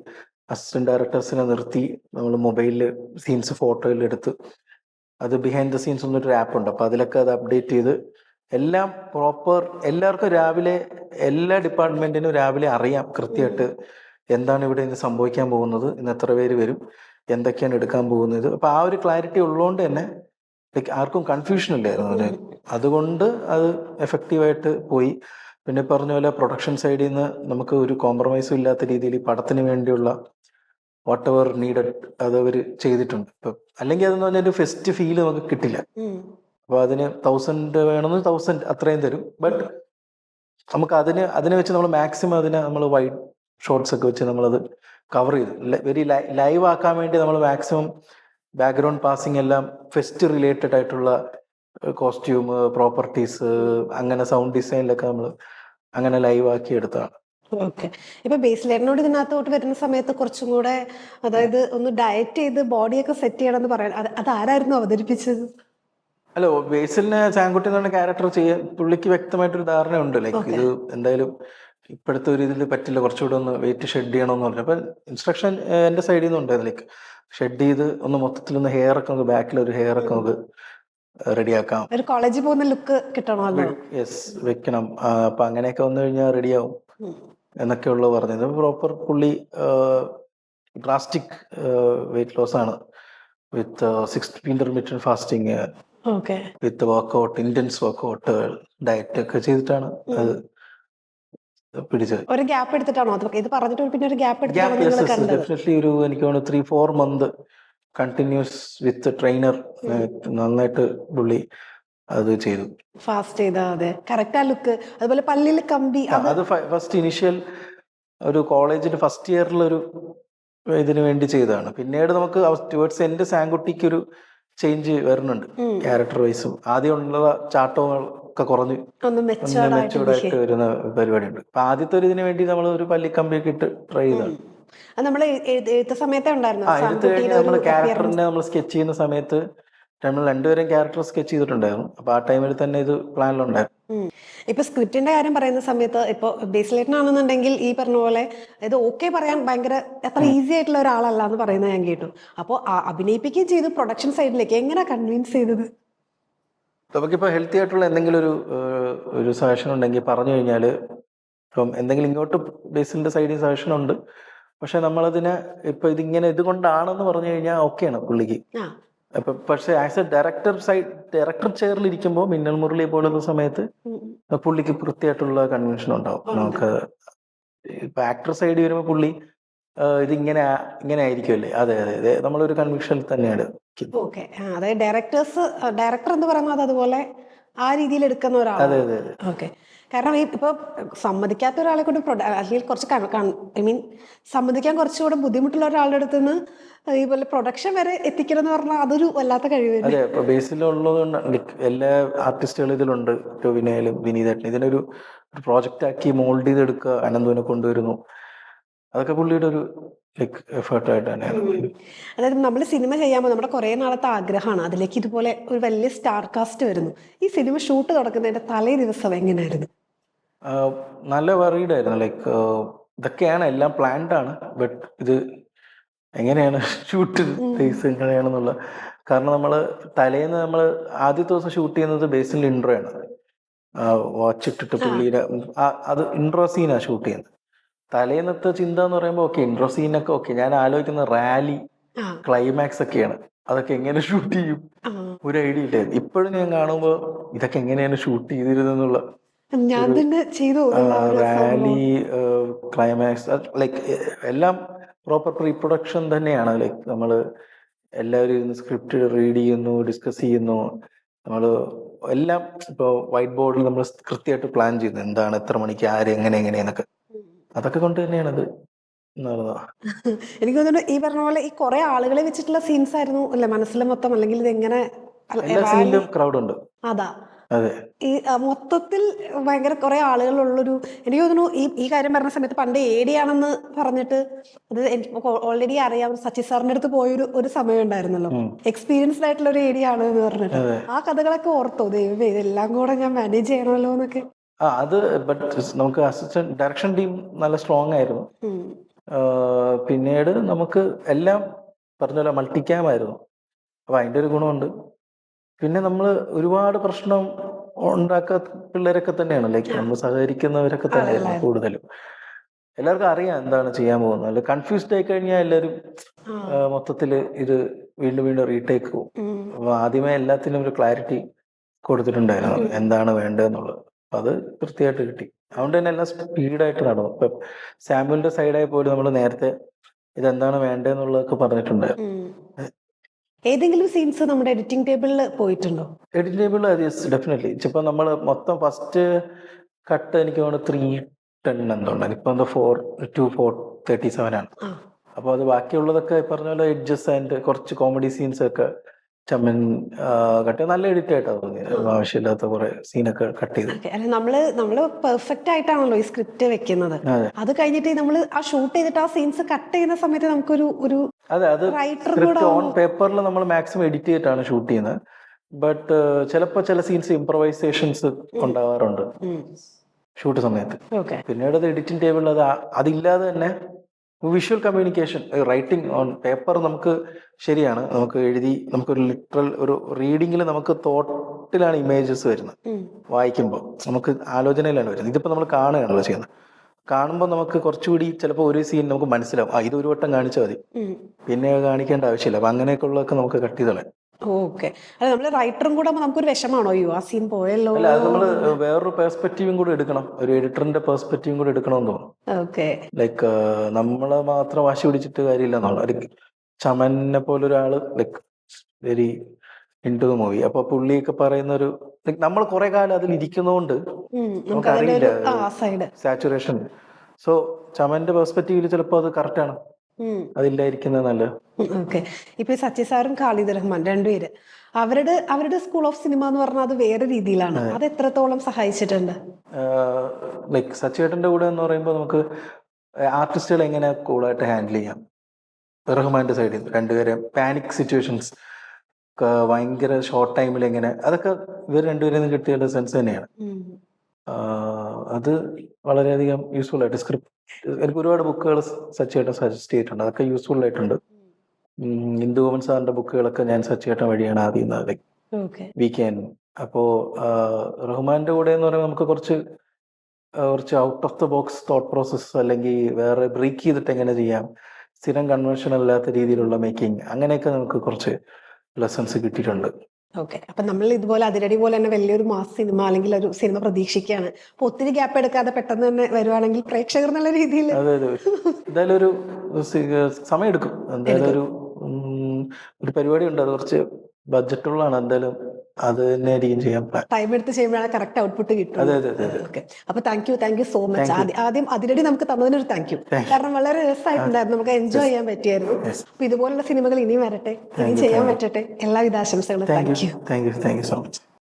അസിസ്റ്റന്റ് ഡയറക്ടേഴ്സിനെ നിർത്തി നമ്മൾ മൊബൈലിൽ സീൻസ് ഫോട്ടോയിൽ എടുത്ത്, അത് ബിഹൈൻഡ് ദ സീൻസ് എന്നൊരു ആപ്പ് ഉണ്ട്, അപ്പൊ അതിലൊക്കെ അത് അപ്ഡേറ്റ് ചെയ്ത് എല്ലാം പ്രോപ്പർ, എല്ലാവർക്കും രാവിലെ എല്ലാ ഡിപ്പാർട്ട്മെന്റിനും രാവിലെ അറിയാം കൃത്യമായിട്ട് എന്താണ് ഇവിടെ ഇന്ന് സംഭവിക്കാൻ പോകുന്നത്, ഇന്ന് എത്ര പേര് വരും, എന്തൊക്കെയാണ് എടുക്കാൻ പോകുന്നത്. അപ്പൊ ആ ഒരു ക്ലാരിറ്റി ഉള്ളതുകൊണ്ട് തന്നെ ആർക്കും കൺഫ്യൂഷൻ ഇല്ലായിരുന്നു അതിന്. അതുകൊണ്ട് അത് എഫക്റ്റീവായിട്ട് പോയി. പിന്നെ പറഞ്ഞ പോലെ പ്രൊഡക്ഷൻ സൈഡിൽ നിന്ന് നമുക്ക് ഒരു കോംപ്രമൈസും ഇല്ലാത്ത രീതിയിൽ ഈ പടത്തിന് വേണ്ടിയുള്ള വാട്ട് എവർ നീഡഡ് അത് അവർ ചെയ്തിട്ടുണ്ട്. ഇപ്പം അല്ലെങ്കിൽ അതെന്ന് പറഞ്ഞാൽ ഒരു ഫെസ്റ്റ് ഫീൽ നമുക്ക് കിട്ടില്ല. അപ്പോൾ അതിന് 1000 വേണമെന്ന് 1000 അത്രയും തരും. ബട്ട് നമുക്ക് അതിനെ വെച്ച് നമ്മൾ മാക്സിമം അതിനെ നമ്മൾ വൈഡ് ഷോട്ട്സ് ഒക്കെ വെച്ച് നമ്മളത് കവർ ചെയ്തു. വെരി ലൈവ് ആക്കാൻ വേണ്ടി നമ്മൾ മാക്സിമം ബാക്ക്ഗ്രൗണ്ട് പാസിങ് എല്ലാം ഫെസ്റ്റ് റിലേറ്റഡ് ആയിട്ടുള്ള കോസ്റ്റ്യൂം, പ്രോപ്പർട്ടീസ്, അങ്ങനെ സൗണ്ട് ഡിസൈനിലൊക്കെ നമ്മൾ അങ്ങനെ ലൈവ് ആക്കി എടുത്തതാണ്. ഓക്കെ. ഇപ്പൊ ബേസ്ലൈനോട് ഇതിനകത്തോട്ട് വരുന്ന സമയത്ത് കുറച്ചും കൂടെ, അതായത് ഒന്ന് ഡയറ്റ് ചെയ്ത് ബോഡിയൊക്കെ സെറ്റ് ചെയ്യണം എന്ന് പറയാൻ, അത് ആരായിരുന്നു അവതരിപ്പിച്ചത്? അല്ല, ബേസിലിനെ ചാങ്കുട്ടി എന്ന് പറഞ്ഞ ക്യാരക്ടർ ചെയ്യാൻ പുള്ളിക്ക് വ്യക്തമായിട്ടൊരു ധാരണയുണ്ട്. ലൈക്ക് ഇത് എന്തായാലും ഇപ്പോഴത്തെ ഒരു ഇതിൽ പറ്റില്ല, കുറച്ചുകൂടെ ഒന്ന് വെയിറ്റ് ഷെഡ് ചെയ്യണമെന്ന് പറഞ്ഞു. അപ്പം ഇൻസ്ട്രക്ഷൻ എൻ്റെ സൈഡിൽ നിന്ന് ഉണ്ടായിരുന്നു. ലൈക്ക് ഷെഡ് ചെയ്ത് ഒന്ന് മൊത്തത്തിലൊന്ന് ഹെയർ ഒക്കെ നമുക്ക് ബാക്കിൽ ഒരു ഹെയർ ഒക്കെ നമുക്ക് റെഡിയാക്കാം, ഒരു കോളേജിൽ പോകുന്ന ലുക്ക് കിട്ടണമല്ലോ. യെസ്, വെക്കണം. അപ്പം അങ്ങനെയൊക്കെ വന്നു കഴിഞ്ഞാൽ റെഡിയാവും എന്നൊക്കെയുള്ളത് പറഞ്ഞത്. പ്രോപ്പർ പുള്ളി ഡ്രാസ്റ്റിക് വെയിറ്റ് ലോസ് ആണ് വിത്ത് 6 ഇന്റർമീഡിയറ്റ് ഫാസ്റ്റിംഗ്, വിത്ത് വർക്കൗട്ട്, ഇന്റൻസ് വർക്കൗട്ട്, ഡയറ്റ് ഒക്കെ ചെയ്തിട്ടാണ് അത് പിടിച്ചത്. ഒരു ഗ്യാപ്പ് എടുത്തിട്ടാണോ ഇത് പറഞ്ഞിട്ട് പിന്നെ ഒരു ഗ്യാപ്പ് എടുത്തിട്ടാണോ? ഡെഫിനറ്റ്ലി ഒരു എനിക്ക് തോന്നുന്നു 3-4 months കണ്ടിന്യൂസ് വിത്ത് ട്രെയിനർ നന്നായിട്ട് പുള്ളി അത് ചെയ്തു. ഫാസ്റ്റ് ചെയ്താ അതെ കറക്റ്റ് ആ ലുക്ക്. അതുപോലെ പല്ലിൽ കമ്പി, അത് ഫസ്റ്റ് ഇനിഷ്യൽ ഒരു കോളേജിന്റെ ഫസ്റ്റ് ഇയറിലൊരു ഇതിനു വേണ്ടി ചെയ്തതാണ്. പിന്നീട് നമുക്ക് ടുവേർഡ്സ് എന്റെ സാങ്കുട്ടിക്ക് ഒരു ചേഞ്ച് വരുന്നുണ്ട് ക്യാരക്ടർ വൈസും. ആദ്യം ഉള്ള ചാട്ടങ്ങളൊക്കെ കുറഞ്ഞ് മെച്ചൂർഡായിട്ട് വരുന്ന പരിപാടിയുണ്ട്. അപ്പൊ ആദ്യത്തെ ഒരു ഇതിനു വേണ്ടി നമ്മൾ ഒരു പല്ലിക്കമ്പിയൊക്കെ ഇട്ട് ട്രൈ ചെയ്താണ്. നമ്മൾ എഴുത്ത സമയത്തെ നമ്മൾ ക്യാരക്ടറിനെ നമ്മൾ സ്കെച്ച് ചെയ്യുന്ന സമയത്ത് നമ്മൾ രണ്ടുപേരും ക്യാരക്ടർ സ്കെച്ച് ചെയ്തിട്ടുണ്ടായിരുന്നു. അപ്പൊ ആ ടൈമിൽ തന്നെ ഇത് പ്ലാനിലുണ്ടായിരുന്നു. ഇപ്പൊ സ്ക്രിപ്റ്റിന്റെ കാര്യം പറയുന്ന സമയത്ത് ഇപ്പൊ ബേസ്ലൈറ്റിനാണെന്നുണ്ടെങ്കിൽ ഈ പറഞ്ഞ പോലെ ഇത് ഓക്കെ പറയാൻ ഭയങ്കര അത്ര ഈസി ആയിട്ടുള്ള ഒരാളല്ല എന്ന് പറയുന്നത് ഞാൻ കേട്ടു. അപ്പോൾ അഭിനയിപ്പിക്കുകയും ചെയ്തു. പ്രൊഡക്ഷൻ സൈഡിലേക്ക് എങ്ങനെ കൺവിൻസ് ചെയ്തത്? നമുക്കിപ്പോ ഹെൽത്തി ആയിട്ടുള്ള എന്തെങ്കിലും ഒരു സജഷൻ ഉണ്ടെങ്കിൽ പറഞ്ഞു കഴിഞ്ഞാല്, ഇപ്പം എന്തെങ്കിലും ഇങ്ങോട്ട് ബേസിലിന്റെ സൈഡിൽ സജഷൻ ഉണ്ട്, പക്ഷെ നമ്മളതിനെ ഇപ്പൊ ഇതുകൊണ്ടാണെന്ന് പറഞ്ഞു കഴിഞ്ഞാൽ ഓക്കെയാണ് പുള്ളിക്ക്. അപ്പൊ പക്ഷെ ആസ് എ ഡയറക്ടർ ചെയറിൽ ഇരിക്കുമ്പോൾ മിന്നൽ മുരളി പോലുള്ള സമയത്ത് പുള്ളിക്ക് കൃത്യമായിട്ടുള്ള കൺവെൻഷൻ ഉണ്ടാവും. നമുക്ക് ഇപ്പൊ ആക്ടർ സൈഡ് വരുമ്പോൾ പുള്ളി ഇതിങ്ങനെ ആയിരിക്കുമല്ലേ, അതെ അതെ അതെ നമ്മളൊരു കൺവിക്ഷനിൽ തന്നെയാണ്. അതായത് ഡയറക്ടർ എന്ന് പറയുന്നത് അതുപോലെ ആ രീതിയിൽ എടുക്കുന്ന ഒരാളാണ്. അതെ അതെ അതെ. ഓക്കെ. കാരണം ഇപ്പൊ സമ്മതിക്കാത്ത ഒരാളെ കൊണ്ട് അല്ലെങ്കിൽ കുറച്ച് സമ്മതിക്കാൻ കുറച്ചുകൂടെ ബുദ്ധിമുട്ടുള്ള ഒരാളുടെ അടുത്ത് നിന്ന് ഇതുപോലെ പ്രൊഡക്ഷൻ വരെ എത്തിക്കണം എന്ന് പറഞ്ഞാൽ അതൊരു വല്ലാത്ത കഴിവ്. അതെ, ഇപ്പൊ ബേസിലുള്ളത് എല്ലാ ആർട്ടിസ്റ്റുകളും ഇതിലുണ്ട്. ടൊവിനോയിലും വിനീതേട്ടനും ഇതിനൊരു പ്രോജക്റ്റ് ആക്കി മോൾഡ് ചെയ്തെടുക്കുക, അനന്തുവിനെ കൊണ്ടുവരുന്നു, അതൊക്കെ പുള്ളിയുടെ ഒരു എഫേർട്ടായിട്ട് തന്നെയാണ്. അതായത് നമ്മൾ സിനിമ ചെയ്യാമ്പോൾ നമ്മുടെ കുറേ നാളത്തെ ആഗ്രഹമാണ്, അതിലേക്ക് ഇതുപോലെ ഒരു വലിയ സ്റ്റാർ കാസ്റ്റ് വരുന്നു. ഈ സിനിമ ഷൂട്ട് തുടങ്ങുന്നതിന്റെ തലേ ദിവസം എങ്ങനെയായിരുന്നു? നല്ല വറീഡ് ആയിരുന്നു. ഇതൊക്കെയാണ് എല്ലാം പ്ലാൻഡ് ആണ്, ബട്ട് ഇത് എങ്ങനെയാണ് ഷൂട്ട് ഡേയ്സ് എങ്ങനെയാണെന്നുള്ള, കാരണം നമ്മൾ തലേന്ന് നമ്മൾ ആദ്യത്തെ ദിവസം ഷൂട്ട് ചെയ്യുന്നത് ബേസിൽ ഇൻട്രോ ആണ്. വാച്ച് ഇട്ടിട്ട് പുള്ളിയുടെ അത് ഇൻട്രോ സീനാണ് ഷൂട്ട് ചെയ്യുന്നത്. തലേന്നത്തെ ചിന്ത എന്ന് പറയുമ്പോൾ ഓക്കെ ഇൻട്രോ സീനൊക്കെ ഓക്കെ, ഞാൻ ആലോചിക്കുന്ന റാലി ക്ലൈമാക്സ് ഒക്കെയാണ്. അതൊക്കെ എങ്ങനെ ഷൂട്ട് ചെയ്യും ഒരു ഐഡിയ ഇല്ല. ഇപ്പോഴും ഞാൻ കാണുമ്പോൾ ഇതൊക്കെ എങ്ങനെയാണ് ഷൂട്ട് ചെയ്തിരുന്നുള്ള റാലി ക്ലൈമാക്സ് എല്ലാം പ്രോപ്പർ പ്രീ പ്രൊഡക്ഷൻ തന്നെയാണ്. നമ്മൾ എല്ലാവരും ഇരുന്ന് സ്ക്രിപ്റ്റ് റീഡ് ചെയ്യുന്നു, ഡിസ്കസ് ചെയ്യുന്നു, നമ്മൾ എല്ലാം ഇപ്പോൾ വൈറ്റ് ബോർഡിൽ നമ്മൾ കൃത്യമായിട്ട് പ്ലാൻ ചെയ്യുന്നു, എന്താണ് എത്ര മണിക്ക് ആര് എങ്ങനെയെന്നൊക്കെ. അതൊക്കെ കൊണ്ട് തന്നെയാണ് ഇത് നടന്നത്. എനിക്ക് തോന്നുന്നു ഈ പറഞ്ഞ പോലെ ഈ കുറെ ആളുകളെ വെച്ചിട്ടുള്ള സീൻസ് ആയിരുന്നു അല്ലെ മനസ്സിലെ മൊത്തം, അല്ലെങ്കിൽ ഇത് എങ്ങനെ എല്ലാ സീനിലും ക്രൗഡ് ഉണ്ട്. അതാ അതെ, ഈ മൊത്തത്തിൽ ഭയങ്കര കുറെ ആളുകളുള്ളൊരു, എനിക്ക് തോന്നുന്നു ഈ കാര്യം പറഞ്ഞ സമയത്ത് പണ്ട് ഏടിയാണെന്ന് പറഞ്ഞിട്ട് അത് ഓൾറെഡി അറിയാം. സച്ചി സാറിന്റെ അടുത്ത് പോയൊരു സമയം ഉണ്ടായിരുന്നല്ലോ, എക്സ്പീരിയൻസ്ഡ് ആയിട്ടുള്ള ഒരു ഏടിയാണ് എന്ന് പറഞ്ഞിട്ട്. ആ കഥകളൊക്കെ ഓർത്തോ? ദൈവമേ, ഇതെല്ലാം കൂടെ ഞാൻ മാനേജ് ചെയ്യണമല്ലോ എന്നൊക്കെ. അത് ബട്ട് നമുക്ക് അസിസ്റ്റന്റ് ഡയറക്ഷൻ ടീം നല്ല സ്ട്രോങ് ആയിരുന്നു. പിന്നീട് നമുക്ക് എല്ലാം പറഞ്ഞ പോലെ മൾട്ടിക്യാം ആയിരുന്നു. അപ്പൊ അതിന്റെ ഒരു ഗുണമുണ്ട്. പിന്നെ നമ്മൾ ഒരുപാട് പ്രശ്നം ഉണ്ടാക്കാത്ത പിള്ളേരൊക്കെ തന്നെയാണ്, ലൈക്ക് നമ്മൾ സഹകരിക്കുന്നവരൊക്കെ തന്നെയായിരുന്നു കൂടുതലും. എല്ലാവർക്കും അറിയാം എന്താണ് ചെയ്യാൻ പോകുന്നത്. അല്ല കൺഫ്യൂസ്ഡ് ആയി കഴിഞ്ഞാൽ എല്ലാവരും മൊത്തത്തിൽ ഇത് വീണ്ടും വീണ്ടും റീടേക്ക് പോകും. അപ്പൊ ആദ്യമേ എല്ലാത്തിനും ഒരു ക്ലാരിറ്റി കൊടുത്തിട്ടുണ്ടായിരുന്നു എന്താണ് വേണ്ടതെന്നുള്ളത്. അത് കൃത്യമായിട്ട് കിട്ടി. അതുകൊണ്ട് തന്നെ എല്ലാം സ്പീഡായിട്ട് നടന്നു. ഇപ്പൊ സാമ്പിളിന്റെ സൈഡായി പോലും നമ്മൾ നേരത്തെ ഇതെന്താണ് വേണ്ടതെന്നുള്ളതൊക്കെ പറഞ്ഞിട്ടുണ്ടായിരുന്നു. ഏതെങ്കിലും സീൻസ് നമ്മുടെ എഡിറ്റിംഗ് ടേബിളിൽ പോയിട്ടുണ്ടോ? Editing table definitely. ഇപ്പൊ നമ്മൾ മൊത്തം ഫസ്റ്റ് കട്ട് എനിക്ക് തോന്നുന്നു 310 എന്തുകൊണ്ടാണ്, ഇപ്പൊ എന്താ 4:2:4:37 ആണ്. അപ്പോൾ അത് ബാക്കിയുള്ളതൊക്കെ പറഞ്ഞ പോലെ എഡ്ജസ് ആൻഡ് കുറച്ച് കോമഡി സീൻസ് ഒക്കെ ചമ്മൻ കട്ട് നല്ല എഡിറ്റ് ആയിട്ടാണ് തോന്നിയത്. ആവശ്യമില്ലാത്ത കുറെ സീനൊക്കെ കട്ട് ചെയ്തു. അല്ല നമ്മള് പെർഫെക്റ്റ് ആയിട്ടാണല്ലോ ഈ സ്ക്രിപ്റ്റ് വെക്കുന്നത്. അത് കഴിഞ്ഞിട്ട് നമ്മൾ ആ ഷൂട്ട് ചെയ്തിട്ട് ആ സീൻസ് കട്ട് ചെയ്യുന്ന സമയത്ത് നമുക്കൊരു അതെ, അത് സ്ക്രിപ്റ്റ് ഓൺ പേപ്പറിൽ നമ്മൾ മാക്സിമം എഡിറ്റ് ചെയ്തിട്ടാണ് ഷൂട്ട് ചെയ്യുന്നത്. ബട്ട് ചിലപ്പോൾ ചില സീൻസ് ഇംപ്രവൈസേഷൻസ് ഉണ്ടാവാറുണ്ട് ഷൂട്ട് സമയത്ത്. പിന്നീട് അത് എഡിറ്റിംഗ് ടേബിളിൽ അതില്ലാതെ തന്നെ visual communication, writing on paper നമുക്ക് ശരിയാണ്, നമുക്ക് എഴുതി നമുക്കൊരു ലിറ്ററൽ ഒരു റീഡിങ്ങിൽ നമുക്ക് തോട്ടിലാണ് ഇമേജസ് വരുന്നത്. വായിക്കുമ്പോൾ നമുക്ക് ആലോചനയിലാണ് വരുന്നത്. ഇതിപ്പോൾ നമ്മൾ കാണുകയാണല്ലോ ചെയ്യുന്നത്. കാണുമ്പോൾ നമുക്ക് കുറച്ചുകൂടി ചിലപ്പോൾ ഒരു സീൻ നമുക്ക് മനസ്സിലാവും, ഇത് ഒരു വട്ടം കാണിച്ചാൽ മതി, പിന്നെ കാണിക്കേണ്ട ആവശ്യമില്ല. അപ്പൊ അങ്ങനെയൊക്കെ ഉള്ളതൊക്കെ നമുക്ക് കട്ട് ചെയ്തോളാം. ഓക്കെ. അല്ല നമ്മള് റൈറ്ററും കൂടെ നമുക്കൊരു വിഷമാണോ, ആ സീൻ പോയല്ലോ? അല്ല, അത് നമ്മള് വേറൊരു പെർസ്പെക്റ്റീവും കൂടെ എടുക്കണം, ഒരു എഡിറ്ററിന്റെ പെർസ്പെക്റ്റീവും കൂടെ എടുക്കണമെന്ന് തോന്നുന്നു. ലൈക്ക് നമ്മളെ മാത്രം വാശി പിടിച്ചിട്ട് കാര്യമില്ല എന്നുള്ള ഒരു ചമനെ പോലൊരാള് like very into the movie. അപ്പൊ പുള്ളിയൊക്കെ പറയുന്ന ഒരു നമ്മൾ കുറെ കാലം അതിൽ ഇരിക്കുന്നതുകൊണ്ട് നമുക്കറിയില്ല സാച്ചുറേഷൻ. സോ ചമന്റെ പെർസ്പെക്റ്റീവിൽ ചിലപ്പോൾ അത് കറക്റ്റ് ആണ്, അതില്ലായിരിക്കുന്നത് നല്ലത്. ഓക്കെ. ഇപ്പൊ സച്ചി സാറും ഖാലിദ് റഹ്മാൻ രണ്ടുപേര് അവരുടെ സ്കൂൾ ഓഫ് സിനിമ എന്ന് പറഞ്ഞാൽ അത് വേറെ രീതിയിലാണ്. അത് എത്രത്തോളം സഹായിച്ചിട്ടുണ്ട്? ലൈക്ക് സച്ചേട്ടന്റെ കൂടെ എന്ന് പറയുമ്പോൾ നമുക്ക് ആർട്ടിസ്റ്റുകൾ എങ്ങനെ കൂളായിട്ട് ഹാൻഡിൽ ചെയ്യാം. റഹ്മാന്റെ സൈഡിൽ രണ്ടുപേരെ പാനിക് സിറ്റുവേഷൻസ് ഭയങ്കര ഷോർട്ട് ടൈമിൽ എങ്ങനെ, അതൊക്കെ ഇവർ രണ്ടുപേരിൽ നിന്ന് കിട്ടിയ സെൻസ് തന്നെയാണ്. അത് വളരെയധികം യൂസ്ഫുൾ ആയിട്ട് സ്ക്രിപ്റ്റ് എനിക്ക് ഒരുപാട് ബുക്കുകൾ സച്ചേട്ടൻ സജസ്റ്റ് ചെയ്തിട്ടുണ്ട്, അതൊക്കെ യൂസ്ഫുൾ ആയിട്ടുണ്ട്. ഇന്ദുഗോപൻ സാറിന്റെ ബുക്കുകളൊക്കെ ഞാൻ സച്ചേട്ടൻ വഴിയാണ് ആദ്യം വീക്കെൻഡ്. അപ്പോ റഹ്മാന്റെ കൂടെ എന്ന് പറയുമ്പോൾ നമുക്ക് കുറച്ച് out of the box thought process, അല്ലെങ്കിൽ വേറെ ബ്രേക്ക് ചെയ്തിട്ട് എങ്ങനെ ചെയ്യാം, സ്ഥിരം കൺവെൻഷൻ അല്ലാത്ത രീതിയിലുള്ള മേക്കിംഗ്, അങ്ങനെയൊക്കെ നമുക്ക് കുറച്ച് ലെസൺസ് കിട്ടിയിട്ടുണ്ട്. ഓക്കെ. അപ്പൊ നമ്മൾ ഇതുപോലെ അതിരടി പോലെ തന്നെ വലിയൊരു മാസ് സിനിമ അല്ലെങ്കിൽ ഒരു സിനിമ പ്രതീക്ഷിക്കുകയാണ്. അപ്പൊ ഒത്തിരി ഗ്യാപ്പ് എടുക്കാതെ പെട്ടെന്ന് തന്നെ വരുവാണെങ്കിൽ പ്രേക്ഷകർ എന്നുള്ള രീതിയിൽ അതെ എന്തായാലും ഒരു സമയം എടുക്കും. എന്തായാലും ഒരു പരിപാടി ഉണ്ട്, അത് കുറച്ച് ബഡ്ജറ്റുള്ളതാണ്. എന്തായാലും അത് തന്നെ ആയിരിക്കും ചെയ്യാൻ പ്ലാൻ. ടൈം എടുത്ത് ചെയ്യുമ്പോഴാണ് കറക്റ്റ് ഔട്ട്പുട്ട് കിട്ടും. അതെ. ഓക്കെ. അപ്പൊ താങ്ക് യു സോ മച്ച്. ആദ്യം അതിരടി നമുക്ക് തന്നതിനൊരു താങ്ക് യു. കാരണം വളരെ രസമായിട്ടുണ്ടായിരുന്നു, നമുക്ക് എൻജോയ് ചെയ്യാൻ പറ്റിയായിരുന്നു. അപ്പൊ ഇതുപോലുള്ള സിനിമകൾ ഇനിയും വരട്ടെ, ഇനിയും ചെയ്യാൻ പറ്റട്ടെ. എല്ലാവിധ ആശംസകളും. Thank you so much.